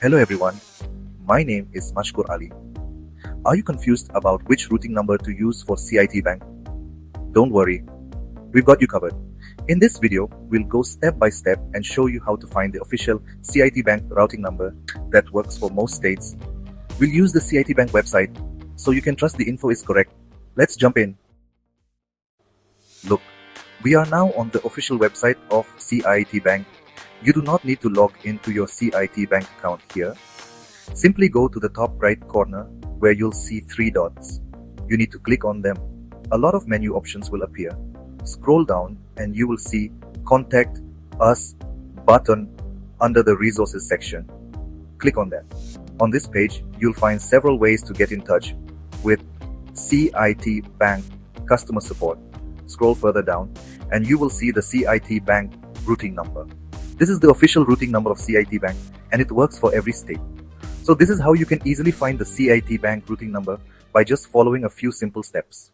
Hello everyone, my name is Mashkur Ali. Are you confused about which routing number to use for CIT Bank? Don't worry, we've got you covered. In this video, we'll go step by step and show you how to find the official CIT Bank routing number that works for most states. We'll use the CIT Bank website so you can trust the info is correct. Let's jump in. Look, we are now on the official website of CIT Bank. You do not need to log into your CIT Bank account here. Simply go to the top right corner where you'll see 3 dots. You need to click on them. A lot of menu options will appear. Scroll down and you will see Contact Us button under the Resources section. Click on that. On this page, you'll find several ways to get in touch with CIT Bank customer support. Scroll further down and you will see the CIT Bank routing number. This is the official routing number of CIT Bank and it works for every state. So this is how you can easily find the CIT Bank routing number by just following a few simple steps.